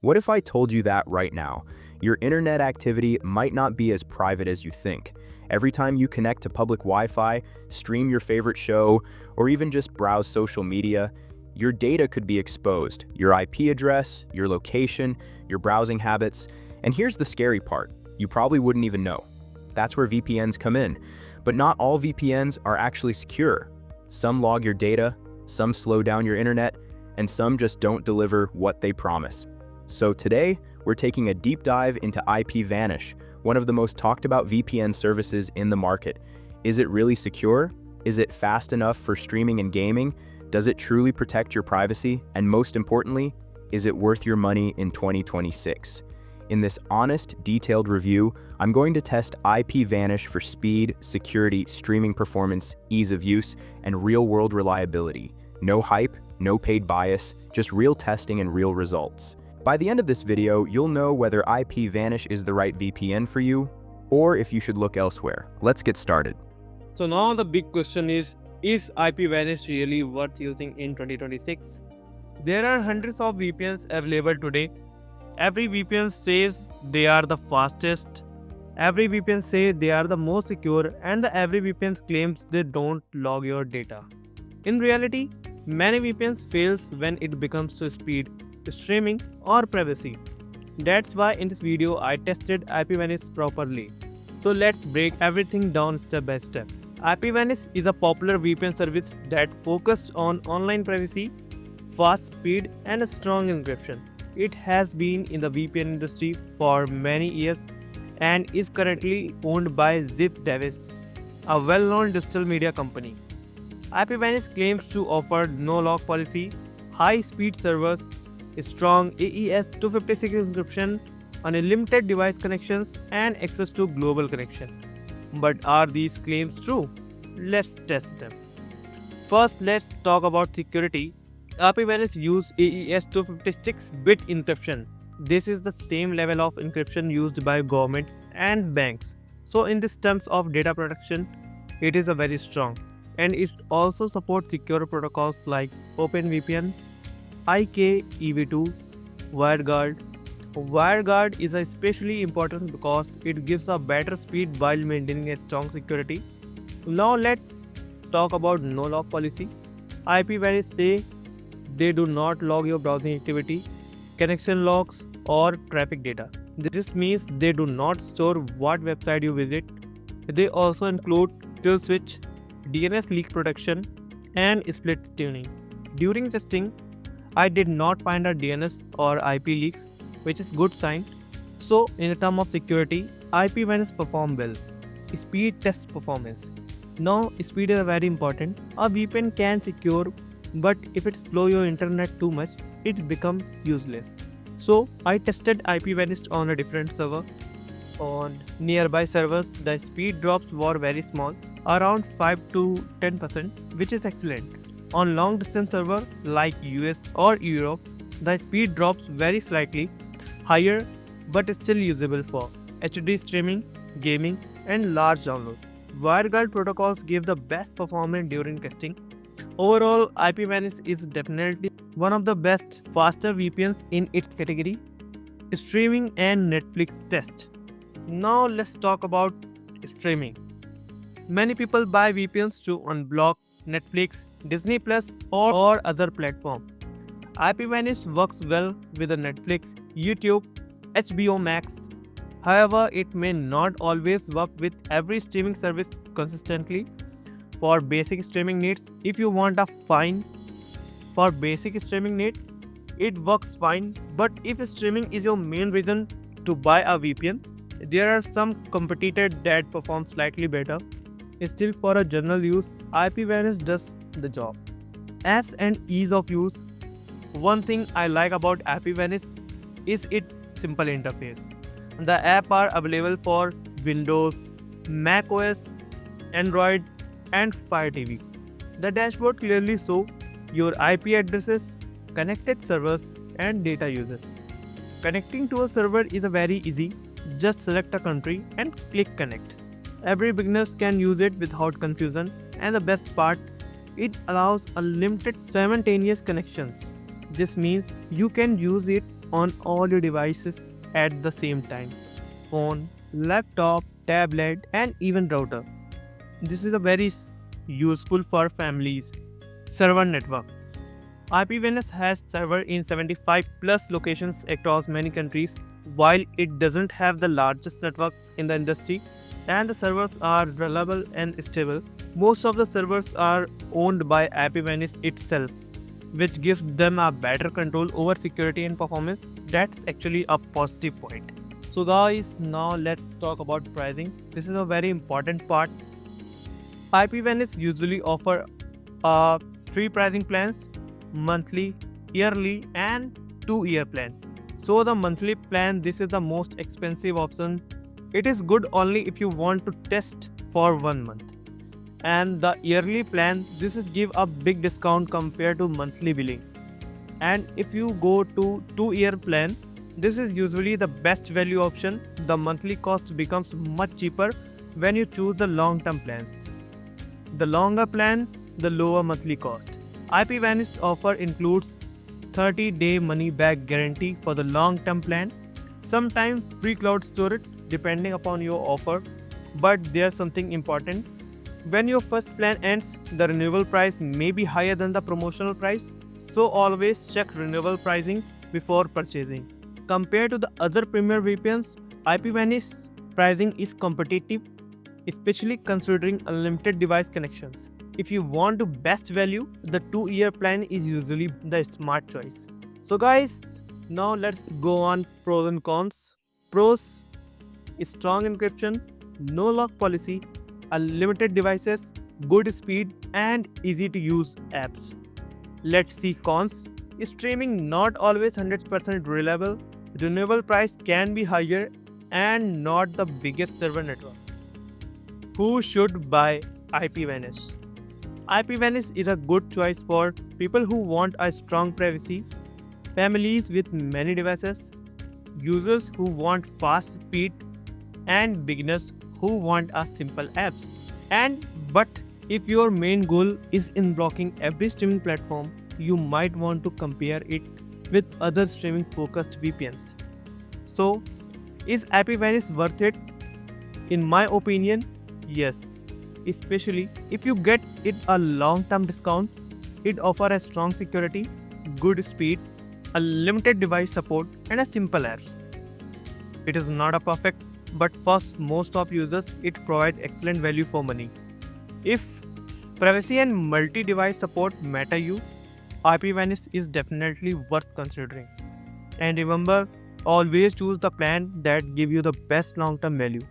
What if I told you that right now? Your internet activity might not be as private as you think. Every time you connect to public Wi-Fi, stream your favorite show, or even just browse social media, your data could be exposed. Your IP address, your location, your browsing habits. And here's the scary part. You probably wouldn't even know. That's where VPNs come in. But not all VPNs are actually secure. Some log your data, some slow down your internet, and some just don't deliver what they promise. So today, we're taking a deep dive into IPVanish, one of the most talked about VPN services in the market. Is it really secure? Is it fast enough for streaming and gaming? Does it truly protect your privacy? And most importantly, is it worth your money in 2026? In this honest, detailed review, I'm going to test IPVanish for speed, security, streaming performance, ease of use, and real-world reliability. No hype, no paid bias, just real testing and real results. By the end of this video, you'll know whether IPVanish is the right VPN for you, or if you should look elsewhere. Let's get started. So now the big question is IPVanish really worth using in 2026? There are hundreds of VPNs available today. Every VPN says they are the fastest. Every VPN says they are the most secure, and every VPN claims they don't log your data. In reality, many VPNs fails when it comes to speed, streaming, or privacy. That's why in this video I tested IPVanish properly. So let's break everything down step by step. IPVanish is a popular VPN service that focuses on online privacy, fast speed, and a strong encryption. It has been in the VPN industry for many years and is currently owned by Ziff Davis, a well-known digital media company. IPVanish claims to offer no-log policy, high-speed servers, strong AES 256 encryption, unlimited device connections, and access to global connection. But are these claims true? Let's test them. First, let's talk about security. IPVanish uses AES 256-bit encryption. This is the same level of encryption used by governments and banks. So in this terms of data protection, it is a very strong. And it also supports secure protocols like OpenVPN, IKEv2, WireGuard. WireGuard is especially important because it gives a better speed while maintaining a strong security. Now let's talk about no-log policy. IPVanish say they do not log your browsing activity, connection logs, or traffic data. This means they do not store what website you visit. They also include kill switch, DNS leak protection, and split tuning. During testing, I did not find a DNS or IP leaks, which is good sign. So in terms of security, IPVanish perform well. Speed test performance. Now speed is very important. A VPN can secure, but if it slow your internet too much, it become useless. So I tested IPVanish on a different server. On nearby servers, the speed drops were very small, around 5 to 10%, which is excellent. On long distance server like US or Europe, the speed drops very slightly higher but still usable for HD streaming, gaming, and large download. WireGuard protocols give the best performance during testing. Overall, IPVanish is definitely one of the best faster VPNs in its category. Streaming and Netflix test. Now let's talk about streaming. Many people buy VPNs to unblock Netflix, Disney Plus, or other platform. IPVanish works well with the Netflix, YouTube, HBO Max. However, it may not always work with every streaming service consistently. For basic streaming needs, if you want a fine for basic streaming need, it works fine. But if streaming is your main reason to buy a VPN, there are some competitors that perform slightly better. Still, for a general use, IPVanish does the job. Apps and ease of use. One thing I like about IPVanish is its simple interface. The apps are available for Windows, Mac OS, Android, and Fire TV. The dashboard clearly shows your IP addresses, connected servers, and data users. Connecting to a server is a very easy. Just select a country and click connect. Every beginner can use it without confusion, and the best part, it allows unlimited simultaneous connections. This means you can use it on all your devices at the same time: phone, laptop, tablet, and even router. This is a very useful for families. Server network. IPVNS has server in 75 plus locations across many countries. While it doesn't have the largest network in the industry and the servers are reliable and stable, most of the servers are owned by IPVNS itself, which gives them a better control over security and performance. That's actually a positive point. So guys, now let's talk about pricing. This is a very important part. IPVNS usually offer three pricing plans: monthly, yearly, and 2-year plan. So the monthly plan, this is the most expensive option. It is good only if you want to test for 1 month. And the yearly plan, this is give a big discount compared to monthly billing. And if you go to 2-year plan, this is usually the best value option. The monthly cost becomes much cheaper when you choose the long-term plans. The longer plan, the lower monthly cost. IPVanish offer includes 30-day money-back guarantee for the long-term plan, sometimes free cloud storage depending upon your offer. But there's something important. When your first plan ends, the renewal price may be higher than the promotional price, so always check renewal pricing before purchasing. Compared to the other premier VPNs, IPVanish pricing is competitive, especially considering unlimited device connections. If you want the best value, the 2-year plan is usually the smart choice. So guys, now let's go on pros and cons. Pros: strong encryption, no lock policy, unlimited devices, good speed, and easy to use apps. Let's see cons. Streaming not always 100% reliable, renewable price can be higher, and not the biggest server network. Who should buy IPVanish? IPVanish is a good choice for people who want a strong privacy, families with many devices, users who want fast speed, and beginners who want a simple apps. But if your main goal is in blocking every streaming platform, you might want to compare it with other streaming focused VPNs. So, is IPVanish worth it? In my opinion, yes. Especially if you get it a long-term discount, it offers a strong security, good speed, unlimited device support, and a simple apps. It is not a perfect, but for most of users, it provides excellent value for money. If privacy and multi-device support matter you, IPVanish is definitely worth considering. And remember, always choose the plan that give you the best long-term value.